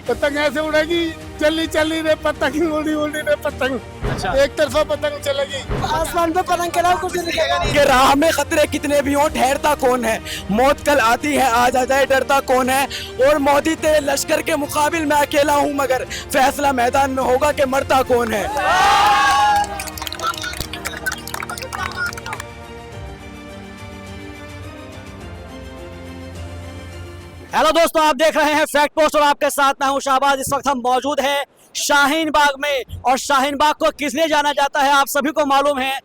पतंग ऐसे उड़ेगी, चली चली रे पतंग, उड़ी उड़ी रे पतंग। अच्छा। एक तरफा पतंग चलेगी, आसमान पे पतंग के अलावा कुछ नहीं दिखेगा। कि राह में खतरे कितने भी हों ठहरता कौन है, मौत कल आती है आज आ जाए डरता कौन है, और मोदी तेरे लश्कर के मुकाबिल मैं अकेला हूं मगर फैसला मैदान में होगा कि मरता कौन है। हेलो दोस्तों, आप देख रहे हैं फैक्ट पोस्ट और आपके साथ मैं हूं शाहबाज। इस वक्त हम मौजूद हैं शाहीन बाग में, और शाहीन बाग को किस लिए जाना जाता है आप सभी को मालूम है,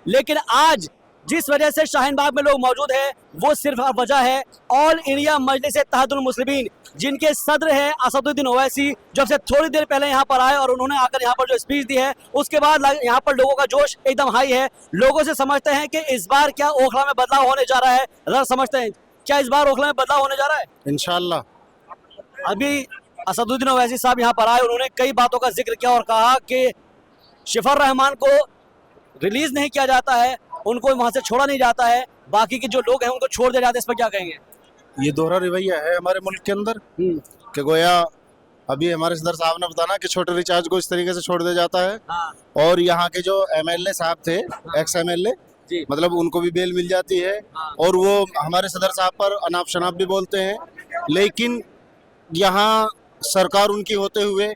लेकिन आज जिस वजह से शाहीन बाग में लोग मौजूद हैं वो सिर्फ वजह है ऑल इंडिया मजलिस इत्तेहादुल मुस्लिमीन, जिनके सदर है असदुद्दीन ओवैसी, जब से थोड़ी देर पहले यहाँ पर आए और उन्होंने आकर यहाँ पर जो स्पीच दी है उसके बाद यहाँ पर लोगों का जोश एकदम हाई है। लोगों से समझते हैं कि इस बार क्या ओखला में बदलाव होने जा रहा है, जरा समझते हैं क्या इस बार ओखला में बदलाव होने जा रहा है। इंशाल्लाह। अभी असदुद्दीन ओवैसी साहब यहाँ पर आए, उन्होंने कई बातों का जिक्र किया और कहा कि शिफर रहमान को रिलीज नहीं किया जाता है, उनको वहां से छोड़ा नहीं जाता है, बाकी के जो लोग हैं उनको छोड़ दिया जाता है। इस पर क्या कहेंगे? ये दोहरा रवैया है हमारे मुल्क के अंदर कि गोया अभी हमारे सदर साहब ने बताना कि छोटे रिचार्ज को इस तरीके से छोड़ दिया जाता है, हाँ। और यहाँ के जो एमएलए साहब थे, एक्स एमएलए, जी। मतलब उनको भी बेल मिल जाती है, हाँ। और वो हमारे सदर साहब पर अनाप शनाप भी बोलते हैं, लेकिन यहाँ सरकार उनकी होते हुए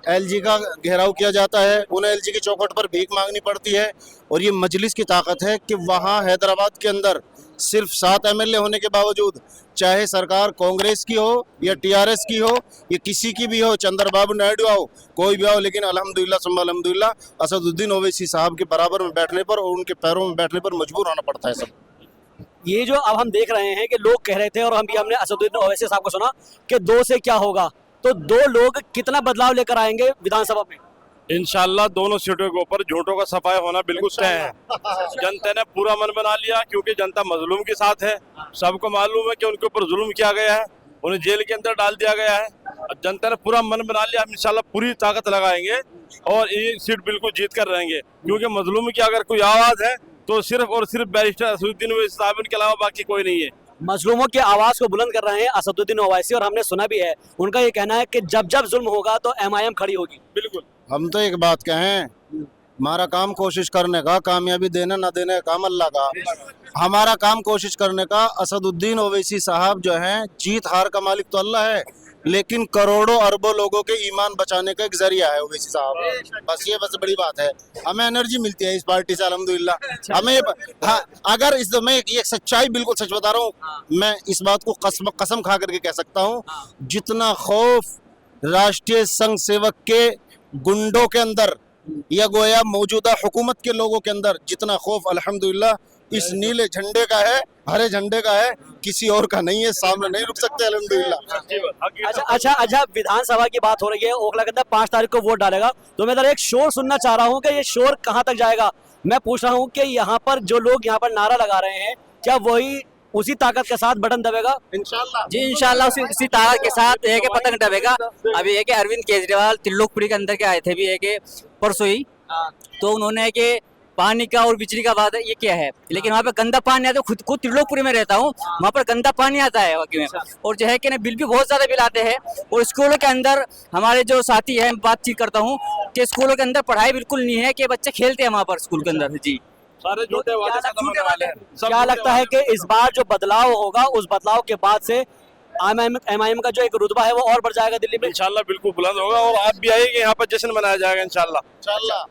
एलजी का घेराव किया जाता है, उन्हें एलजी की चौखट पर भीख मांगनी पड़ती है। और ये मजलिस की ताकत है कि वहाँ हैदराबाद के अंदर सिर्फ 7 एमएलए होने के बावजूद, चाहे सरकार कांग्रेस की हो या टीआरएस की हो या किसी की भी हो, चंद्रबाबू नायडू आओ, कोई भी आओ, लेकिन अल्हम्दुलिल्लाह सुम्मा अल्हम्दुलिल्लाह असदुद्दीन ओवैसी साहब के बराबर में बैठने पर और उनके पैरों में बैठने पर मजबूर होना पड़ता है सब। ये जो अब हम देख रहे हैं कि लोग कह रहे थे और हमने असदुद्दीन ओवैसी साहब को सुना कि 2 से क्या होगा, तो 2 लोग कितना बदलाव लेकर आएंगे विधानसभा में? इंशाल्लाह दोनों सीटों के ऊपर झूठों का सफाई होना बिल्कुल तय है। जनता ने पूरा मन बना लिया, क्योंकि जनता मजलूम के साथ है। सबको मालूम है कि उनके ऊपर जुल्म किया गया है, उन्हें जेल के अंदर डाल दिया गया है। जनता ने पूरा मन बना लिया, हम इंशाल्लाह पूरी ताकत लगाएंगे और ये सीट बिल्कुल जीत कर रहेंगे, क्योंकि मजलूम की अगर कोई आवाज है तो सिर्फ और सिर्फ बैरिस्टर असदुद्दीन ओवैसी साहब के अलावा बाकी कोई नहीं है। मजलूमों की आवाज को बुलंद कर रहे हैं असदुद्दीन ओवैसी, और हमने सुना भी है उनका ये कहना है कि जब जब जुल्म होगा तो एमआईएम खड़ी होगी। बिल्कुल। हम तो एक बात कहें, हमारा काम कोशिश करने का, कामयाबी देने ना देने का काम अल्लाह का, हमारा काम कोशिश करने का। असदुद्दीन ओवैसी साहब जो हैं, जीत हार का मालिक तो अल्लाह है, लेकिन करोड़ों अरबों लोगों के ईमान बचाने का एक जरिया है ओवैसी साहब। बस ये बस बड़ी बात है, हमें एनर्जी मिलती है इस पार्टी से अल्हम्दुलिल्लाह। हमें हाँ, अगर इस मैं ये सच्चाई बिल्कुल सच बता रहा हूँ, मैं इस बात को कसम खा करके कह सकता हूँ, जितना खौफ राष्ट्रीय संघ सेवक के गुंडों के अंदर या गोया मौजूदा हुकूमत के लोगों के अंदर जितना खौफ अल्हम्दुलिल्लाह इस नीले झंडे का है, हरे झंडे का है, किसी और का नहीं है। सामने नहीं रुक सकते अल्हम्दुलिल्लाह। अच्छा, विधानसभा की बात हो रही है, ओखला के अंदर 5 तारीख को वोट डालेगा, तो मैं एक शोर सुनना चाह रहा हूँ कि ये शोर कहाँ तक जाएगा। मैं पूछ रहा हूँ कि यहाँ पर जो लोग यहाँ पर नारा लगा रहे हैं, क्या वही उसी ताकत के साथ बटन दबेगा? इंशाल्लाह जी इंशाल्लाह उसी ताकत के साथ एक पतंग दबेगा। अभी एक अरविंद केजरीवाल त्रिलोकपुरी के अंदर के आए थे, भी एक परसों ही, तो उन्होंने कि पानी का और बिजली का वादा ये क्या है, लेकिन वहाँ पे गंदा पानी आता है। खुद त्रिलोकपुरी में रहता हूँ, वहाँ पर गंदा पानी आता है वाकई में, और जो है कि बिल भी बहुत ज्यादा बिल आते हैं। और स्कूलों के अंदर हमारे जो साथी हैं, बातचीत करता हूँ कि स्कूलों के अंदर पढ़ाई बिल्कुल नहीं है, कि बच्चे खेलते हैं वहाँ पर स्कूल के अंदर। जी सारे झूठे वादे खत्म होने वाले हैं। क्या लगता है कि इस बार जो बदलाव होगा, उस बदलाव के बाद से एमआईएम का जो एक रुतबा है वो और बढ़ जाएगा दिल्ली में? इंशाल्लाह बिल्कुल बुलंद होगा, और आप भी आइए, यहाँ पर जश्न मनाया जाएगा इंशाल्लाह।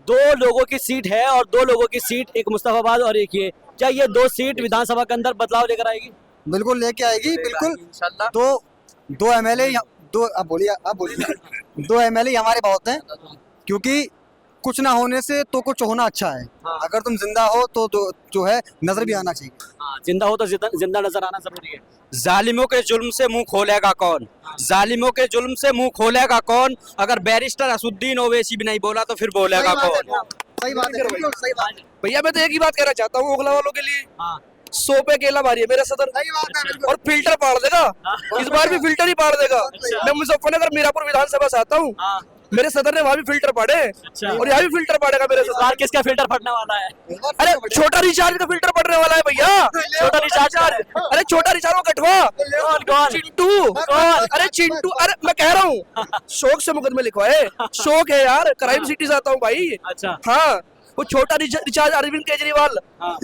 2 लोगों की सीट है और 2 लोगों की सीट, एक मुस्तफाबाद और एक ये, क्या ये 2 सीट विधानसभा के अंदर बदलाव लेकर आएगी? बिल्कुल लेके आएगी, बिल्कुल। दो एमएलए, आप बोलिए 2 एमएलए हमारे बहुत हैं, क्योंकि कुछ ना होने से तो कुछ होना अच्छा है। अगर तुम जिंदा हो तो जो है नजर भी आना चाहिए। जिंदा हो तो जिंदा नजर आना जरूरी है। जालिमों के जुल्म से मुंह खोलेगा कौन, जालिमों के जुल्म से मुंह खोलेगा कौन, अगर बैरिस्टर असदुद्दीन ओवैसी भी नहीं बोला तो फिर बोलेगा कौन? सही बात है, बिल्कुल सही बात है। भैया मैं तो एक ही बात कहना चाहता हूँ ओखला वालों के लिए, 100 पे केला मारिए मेरा सदर, और फिल्टर पाड़ देगा, इस बार भी फिल्टर ही पाड़ देगा। मैं मुजफ्फरनगर मीरापुर विधानसभा से आता हूँ, मेरे सदर ने वहाँ भी फिल्टर पड़े अच्छा। और यहाँ भी फिल्टर पड़ेगा मेरे इस सदर। बार किसका फिल्टर फटने वाला है? अरे छोटा रिचार्ज का फिल्टर पड़ने वाला है भैया। छोटा रिचार्ज? अरे छोटा रिचार्ज वो कटवा कौन? चिंटू। अरे चिंटू, अरे मैं कह रहा हूँ शौक से मुकदमे लिखवाए, शौक है यार, क्राइम सिटी से आता हूँ भाई। अच्छा। हाँ, वो छोटा रिचार्ज अरविंद केजरीवाल, हाँ।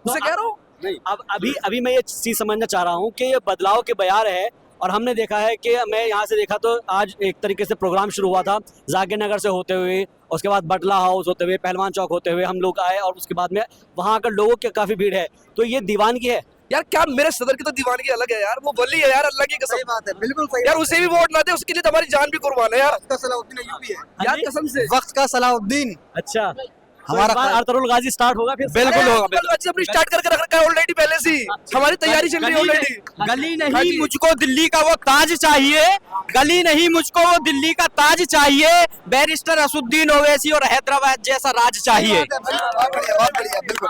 उसे कह रहा हूँ। नहीं, अब अभी मैं ये चीज समझना चाह रहा हूँ कि ये बदलाव के बयार है, और हमने देखा है कि मैं यहाँ से देखा तो आज एक तरीके से प्रोग्राम शुरू हुआ था जाकिर नगर से होते हुए, उसके बाद बटला हाउस होते हुए, पहलवान चौक होते हुए हम लोग आए, और उसके बाद में वहाँ आकर लोगों की काफी भीड़ है। तो ये दीवानगी है यार, क्या मेरे सदर की तो दीवानगी अलग है यार, वो वली है यार, अल्लाह की कसम। सही बात है, बिल्कुल सही यार उसे भी वोट ना दे, उसके लिए तो हमारी जान भी कुर्बान है यार। वक्त का सलाउद्दीन अय्यूबी है। हाँ यार जी? कसम से वक्त का सलाउद्दीन। अच्छा, हमारा हमारा अरतरुल गाजी स्टार्ट होगा फिर? बिल्कुल होगा, बिल्कुल। अच्छी अपनी स्टार्ट करके रख रखा है ऑलरेडी, पहले से ही हमारी तैयारी चल रही है ऑलरेडी। गली नहीं, मुझको दिल्ली का वो ताज चाहिए, गली नहीं मुझको वो दिल्ली का ताज चाहिए, बैरिस्टर असुद्दीन ओवैसी और हैदराबाद जैसा राज चाहिए। बहुत बढ़िया, बहुत बढ़िया, बिल्कुल।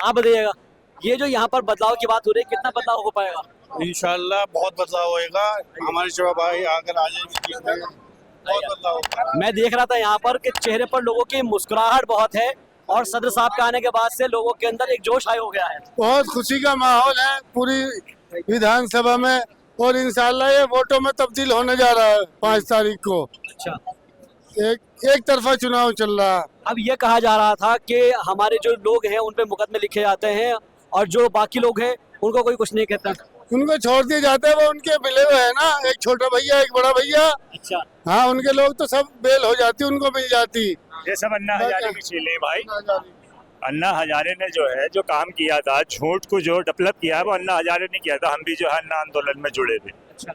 आप बताइएगा, ये जो यहाँ पर बदलाव की बात हो रही है, कितना बदलाव हो पाएगा? इंशाल्लाह बहुत बदलाव होएगा। हमारे शिवा भाई आकर आ जाएंगे, बहुत बदलाव होगा। मैं देख रहा था यहाँ पर कि चेहरे पर लोगों की मुस्कुराहट बहुत है, और सदर साहब के आने के बाद से लोगों के अंदर एक जोश आया हो गया है। बहुत खुशी का माहौल है पूरी विधानसभा में, और इंशाल्लाह ये वोटों में तब्दील होने जा रहा है 5 तारीख को। अच्छा, एक तरफा चुनाव चल रहा है। अब ये कहा जा रहा था कि हमारे जो लोग हैं उन पे मुकदमे लिखे जाते हैं, और जो बाकी लोग हैं उनको कोई कुछ नहीं कहता। उनको छोड़ दिए जाते हैं, वो उनके मिले हुए है ना, एक छोटा भैया एक बड़ा भैया। अच्छा, हाँ, उनके लोग तो सब बेल हो जाती, उनको मिल जाती। ये सब अन्ना हजारे की चीजें हैं भाई। अन्ना हजारे ने जो है जो काम किया था, झूठ को जो डेवलप किया है, वो अन्ना हजारे ने किया था। हम भी जो है अन्ना आंदोलन में जुड़े थे। अच्छा।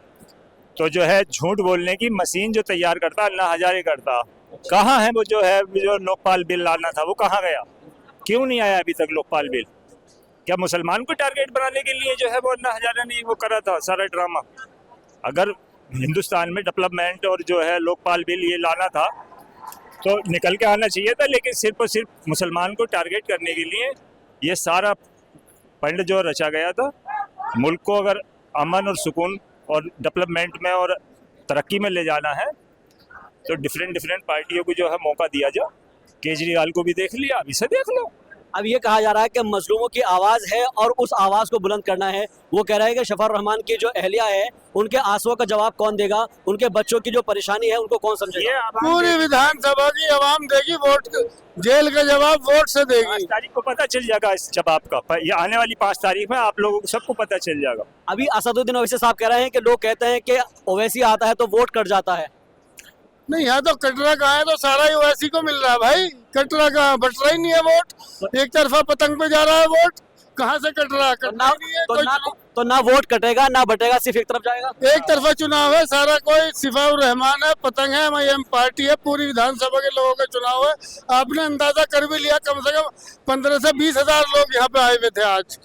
तो जो है झूठ बोलने की मशीन जो तैयार करता अन्ना हजारे करता, कहाँ है वो जो है जो लोकपाल बिल लाना था, वो कहाँ गया? क्यों नहीं आया अभी तक लोकपाल बिल? क्या मुसलमान को टारगेट बनाने के लिए जो है वो अन्ना हजारे ने वो करा था सारा ड्रामा? अगर हिंदुस्तान में डेवलपमेंट और जो है लोकपाल बिल ये लाना था तो निकल के आना चाहिए था, लेकिन सिर्फ और सिर्फ मुसलमान को टारगेट करने के लिए ये सारा फंड जो रचा गया था। मुल्क को अगर अमन और सुकून और डेवलपमेंट में और तरक्की में ले जाना है तो डिफरेंट पार्टियों को जो है मौका दिया जाए। केजरीवाल को भी देख लिया, अभी से देख लो। अब ये कहा जा रहा है कि मजलूमों की आवाज़ है और उस आवाज़ को बुलंद करना है। वो कह रहे हैं कि शफार रहमान की जो अहलिया है उनके आंसुओं का जवाब कौन देगा, उनके बच्चों की जो परेशानी है उनको कौन समझेगा? पूरी विधानसभा की आवाम देगी वोट, जेल का जवाब वोट से देगी। 5 तारीख को पता चल जाएगा इस जवाब का। ये आने वाली 5 तारीख में आप लोगों को सबको पता चल जाएगा। अभी असदुद्दीन ओवैसी साहब कह रहे हैं कि लोग कहते हैं कि ओवैसी आता है तो वोट कट जाता है। नहीं, यहाँ तो कटरा कहाँ है, तो सारा ही ओवैसी को मिल रहा है भाई। कटरा कहाँ, बट रहा ही नहीं है वोट। एक तरफा पतंग पे जा रहा है वोट, कहाँ से कट रहा है? कटरा ही नहीं है, कोई चुनाव। तो ना वोट कटेगा ना बटेगा, सिर्फ एक तरफ जाएगा। एक तरफा चुनाव है सारा, कोई सिफाउर रहमान है, पतंग है, एम पार्टी है, पूरी विधानसभा के लोगों का चुनाव है। आपने अंदाजा कर भी लिया, कम से कम 15 से 20 हजार लोग यहाँ पे आए हुए थे आज।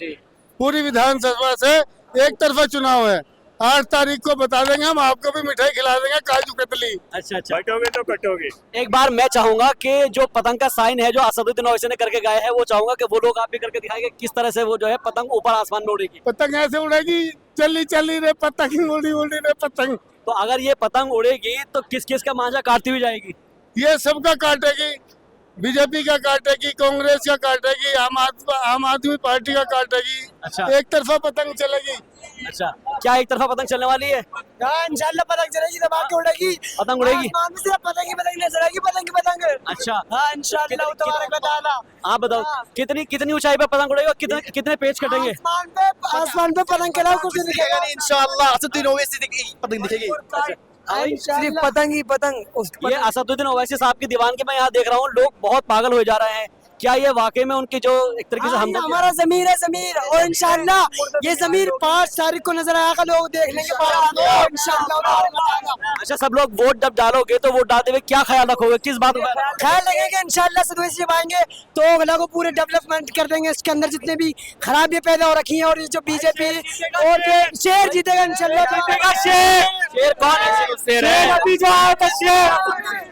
पूरी विधानसभा से एक तरफा चुनाव है। 8 तारीख को बता देंगे, हम आपको भी मिठाई खिला देंगे, काजू कतली। अच्छा अच्छा, कटोगे तो कटोगे। एक बार मैं चाहूंगा कि जो पतंग का साइन है जो असदुद्दीन ओवैसी ने करके गए हैं, वो चाहूंगा कि वो लोग आप भी करके दिखाएंगे किस तरह से वो जो है पतंग ऊपर आसमान में उड़ेगी। पतंग ऐसे उड़ेगी, चली चली रे पतंग, उड़ी उड़ी रे पतंग। तो अगर ये पतंग उड़ेगी तो किस किस का मांझा काटती हुई जाएगी? ये सबका काटेगी, बीजेपी का काटेगी, कांग्रेस का काटेगी, आम आदमी पार्टी का काटेगी। अच्छा। एक तरफा पतंग चलेगी। अच्छा, क्या एक तरफा पतंग चलने वाली है? इंशाल्लाह पतंग चलेगी, दबा के उड़ेगी, पतंग उड़ेगी। पतंग नजर आएगी, पतंग। अच्छा, हाँ इंशाल्लाह तबारक व तआला। आप बताओ कितनी ऊंचाई पे पतंग उड़ेगी और कितने पेच कटेंगे? आसमान पे पतंग के अलावा कुछ नहीं दिखेगा इंशाल्लाह असदुद्दीन ओवैसी की पतंग दिखेगी। सिर्फ पतंग ही पतंग। ये असदुद्दीन ओवैसी साहब की दीवान की मैं यहाँ देख रहा हूँ, लोग बहुत पागल हो जा रहे हैं। क्या ये वाकई में उनकी जो एक तरीके से हमदर्दी हमारा जमीर है जमीर, और इंशाल्लाह ये जमीर 5 तारीख को नजर आएगा, लोग देख लेंगे इंशाल्लाह। अच्छा, सब लोग वोट जब डालोगे तो वोट डालते हुए क्या ख्याल रखोगे, किस बात का ख्याल रखेंगे? इंशाल्लाह सदुवैसी जब आएंगे तो अगला को पूरे डेवलपमेंट कर देंगे। इसके अंदर जितने भी खराबियां पैदा हो रखी हैं, और ये जो बीजेपी और शेर जीतेगा इंशाल्लाह। जीतेगा शेर कौन है? शेर अभी जो आया था, शेर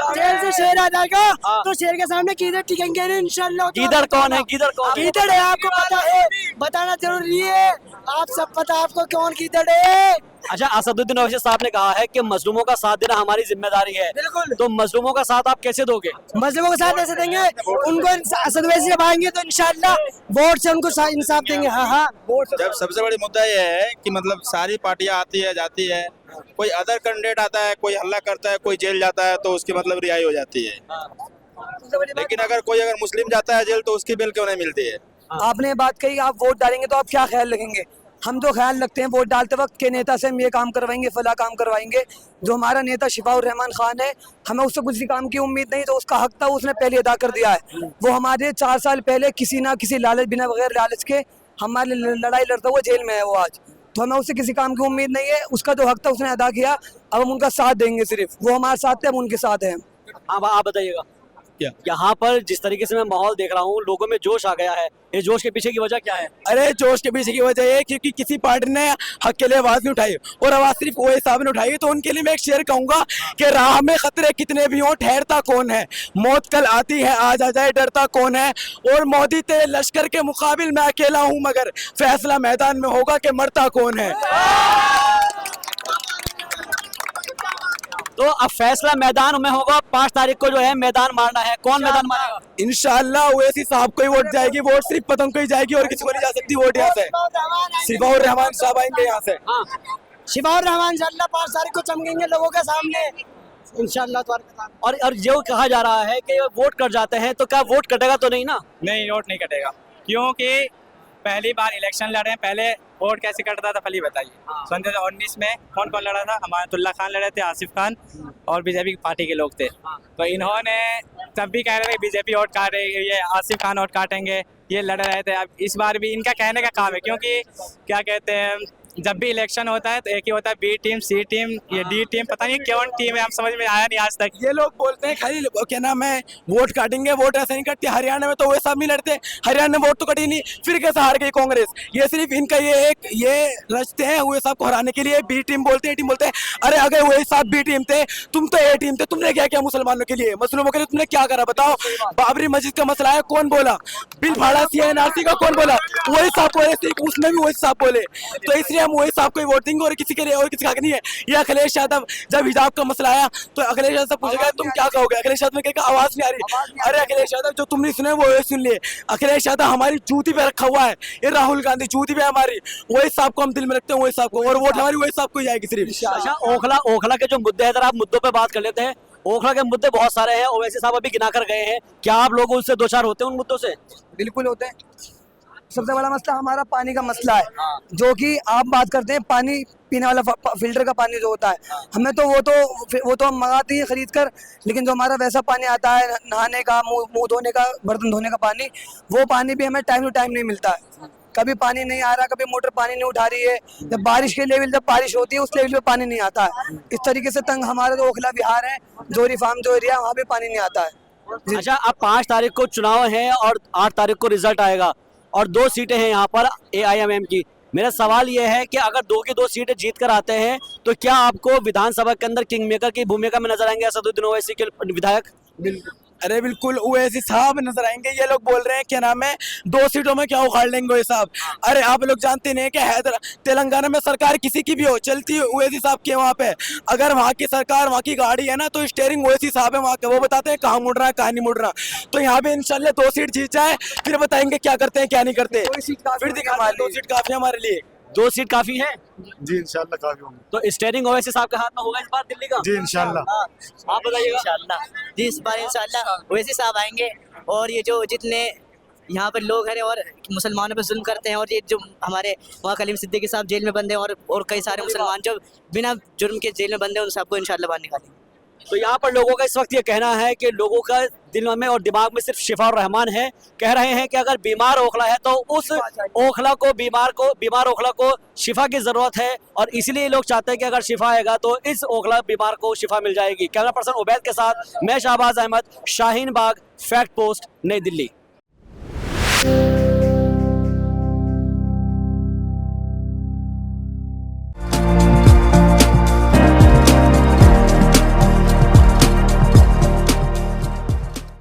जेल से शेर आ जाएगा तो शेर के सामने कीदड़ टिकेंगे इंशाल्लाह। गीदड़ कौन है? गीदड़ कौन? गीदड़ है, आपको पता है, बताना जरूरी है। आप सब पता आपको कौन गीदड़ है? अच्छा, असदुद्दीन ओवैसी साहब ने कहा है कि मजलूमों का साथ देना हमारी जिम्मेदारी है। बिल्कुल। तो मजलूमों का साथ आप कैसे दोगे? मजलूमों के साथ ऐसे देंगे, उनको असद ओवैसी जब आएंगे तो इंशाल्लाह वोट से उनको इंसाफ देंगे। हाँ हाँ, वोट से। जब सबसे बड़ी मुद्दा यह है कि मतलब सारी पार्टियां आती है जाती है, कोई अदर कैंडिडेट आता है, कोई हल्ला करता है, कोई जेल जाता है, तो उसकी मतलब रिहाई हो जाती है। लेकिन अगर मुस्लिम जाता है जेल तो उसकी बेल क्यों नहीं मिलती है? आपने बात कही, आप वोट डालेंगे तो आप क्या ख्याल रखेंगे? हम तो ख्याल रखते हैं वोट डालते वक्त के नेता से हम ये काम करवाएंगे, फला काम करवाएंगे। जो हमारा नेता शिफाउर रहमान खान है, हमें उससे कुछ भी काम की उम्मीद नहीं, तो उसका हक था उसने पहले अदा कर दिया है। वो हमारे 4 साल पहले किसी ना किसी लालच, बिना बगैर लालच के हमारे लड़ाई लड़ता हुआ जेल में है वो आज। तो हमें उससे किसी काम की उम्मीद नहीं है, उसका जो हक था उसने अदा किया। अब हम उनका साथ देंगे, सिर्फ वो हमारे साथ थे, हम उनके साथ हैं। हाँ, आप बताइएगा। क्या? यहाँ पर जिस तरीके से मैं माहौल देख रहा हूँ, लोगों में जोश आ गया है, ये जोश के पीछे की वजह क्या है? अरे जोश के पीछे की वजह ये है क्योंकि किसी पार्टी ने हक के लिए आवाज नहीं उठाई और आवाज सिर्फ ओवैसी साहब ने उठाई। तो उनके लिए मैं एक शेर कहूंगा कि राह में खतरे कितने भी हों ठहरता कौन है, मौत कल आती है आज आ जाए डरता कौन है, और मोदी तेरे लश्कर के मुकाबिल मैं अकेला हूं मगर फैसला मैदान में होगा कि मरता कौन है। तो अब फैसला मैदान में होगा, 5 तारीख को जो है मैदान मारना है। कौन मैदान मारेगा? इंशाल्लाह ओवैसी साहब को ही वोट जाएगी, वोट सिर्फ पतंग को ही जाएगी और किसी को नहीं जा सकती वोट यहाँ से। शिफाउर रहमान साहब आएंगे यहाँ से। हाँ, शिफाउर रहमान इंशाल्लाह 5 तारीख को चमकेंगे लोगों के सामने इंशाल्लाह। और जो कहा जा रहा है कि वोट कट जाते हैं, तो क्या वोट कटेगा तो नहीं ना? नहीं, वोट नहीं कटेगा, क्योंकि पहली बार इलेक्शन लड़े, पहले वोट कैसे कटता था पहले बताइए। 2019 में कौन कौन लड़ा था? अमानतुल्ला खान लड़े थे, आसिफ खान और बीजेपी पार्टी के लोग थे। तो इन्होंने तब भी कह रहे थे बीजेपी वोट काटेगी, ये आसिफ खान वोट काटेंगे, ये लड़ रहे थे। अब इस बार भी इनका कहने का काम है, क्योंकि क्या कहते हैं, जब भी इलेक्शन होता है तो एक ही होता है, बी टीम, सी टीम, ये डी टीम, पता नहीं कौन टीम है, हम समझ में आया नहीं आज तक। ये लोग बोलते हैं खाली क्या नाम है वोट काटेंगे, वोट ऐसे नहीं कटती। हरियाणा में तो वो सब नहीं लड़ते, हरियाणा में वोट तो कटी नहीं, फिर कैसे हार गई कांग्रेस? ये सिर्फ इनका ये रचते हैं हुए साहब को हराने के लिए। बी टीम बोलते हैं, टीम बोलते हैं। अरे अगर वही साहब बी टीम थे, तुम तो ए टीम थे, तुमने क्या किया मुसलमानों के लिए, मुस्लिमों के लिए तुमने क्या करा बताओ? बाबरी मस्जिद का मसला है, कौन बोला? बिल फाड़ा CNRC का कौन बोला? वही साहब बोले, उसमें भी वही साहब बोले। तो इसलिए हम वही साहब को वोट देंगे और किसी के लिए और किसी का नहीं है। ये अखिलेश यादव, जब हिजाब का मसला आया तो अखिलेश यादव से पूछेगा तुम क्या कहोगे? अखिलेश यादव ने कहा आवाज नहीं आ रही। अरे अखिलेश यादव जो तुम नहीं सुने वो सुन लिए। अखिलेश यादव हमारी जूती पे रखा हुआ है, ये राहुल गांधी जूती पे हमारी। वही साहब को हम दिल में रखते हैं, वही साहब को, और वोट हमारी वही साहब को ही जाएगी सिर्फ। अच्छा, ओखला के जो मुद्दे हैं, आप मुद्दों पे बात कर लेते हैं। ओखला के मुद्दे बहुत सारे हैं, ओवैसी साहब अभी गिना कर गए हैं। क्या आप लोग उनसे दो चार होते हैं उन मुद्दों से? बिल्कुल होते हैं। सबसे बड़ा मसला हमारा पानी का मसला है, जो कि आप बात करते हैं पानी पीने वाला फिल्टर का पानी जो होता है, हमें तो वो तो हम मंगाते हैं खरीद कर, लेकिन जो हमारा वैसा पानी आता है नहाने का, मुंह धोने का, बर्तन धोने का पानी, वो पानी भी हमें टाइम टू टाइम नहीं मिलता है। कभी पानी नहीं आ रहा, कभी मोटर पानी नहीं उठा रही है। जब बारिश के लेवल, जब बारिश होती है उस लेवल पे पानी नहीं आता है। इस तरीके से तंग हमारा जो ओखला विहार है, जोरी फार्म जो एरिया, वहाँ भी पानी नहीं आता है। अच्छा, अब 5 तारीख को चुनाव है और 8 तारीख को रिजल्ट आएगा और 2 सीटें हैं यहाँ पर AIMM की। मेरा सवाल ये है कि अगर 2 की 2 सीटें जीत कर आते हैं, तो क्या आपको विधानसभा के अंदर किंग मेकर की भूमिका में नजर आएंगे असदुद्दीन ओवैसी के विधायक? अरे बिल्कुल ओवैसी साहब नजर आएंगे। ये लोग बोल रहे हैं क्या नाम है 2 सीटों में क्या उखाड़ लेंगे ओवैसी साहब। अरे आप लोग जानते नहीं कि तेलंगाना में सरकार किसी की भी हो, चलती है ओवैसी साहब के वहाँ पे। अगर वहाँ की सरकार, वहाँ की गाड़ी है ना, तो स्टीयरिंग ओवैसी साहब है वहाँ के, वो बताते हैं कहाँ मुड़ रहा है कहाँ नहीं मुड़ रहा। तो यहाँ पे इंशाल्लाह 2 सीट जीत जाए, फिर बताएंगे क्या करते हैं क्या नहीं करते। फिर दिखा 2 सीट काफी हमारे लिए। 2 सीट काफी है जी, इंशाल्लाह काफी होंगे। तो स्टेयरिंग ओवैसी साहब के हाथ में होगा इस बार दिल्ली का? जी इंशाल्लाह। आप बताइएगा। इंशाल्लाह जी, इस बार इंशाल्लाह ओवैसी साहब आएंगे। और ये जो जितने यहाँ पर लोग हैं और मुसलमानों पर जुल्म करते हैं, और ये जो हमारे वहाँ कलीम सिद्दीकी साहब जेल में बंद हैं, और कई सारे मुसलमान जो बिना जुर्म के जेल में बंद हैं, उन सबको इंशाल्लाह बाहर निकालेंगे। तो यहाँ पर लोगों का इस वक्त ये कहना है कि लोगों का दिल में और दिमाग में सिर्फ शिफाउर रहमान है। कह रहे हैं कि अगर बीमार ओखला है तो उस ओखला को, बीमार ओखला को शिफा की जरूरत है, और इसलिए लोग चाहते हैं कि अगर शिफा आएगा तो इस ओखला बीमार को शिफा मिल जाएगी। कैमरा पर्सन उबैद के साथ मैं शाहबाज अहमद, शाहीन बाग, फैक्ट पोस्ट, नई दिल्ली।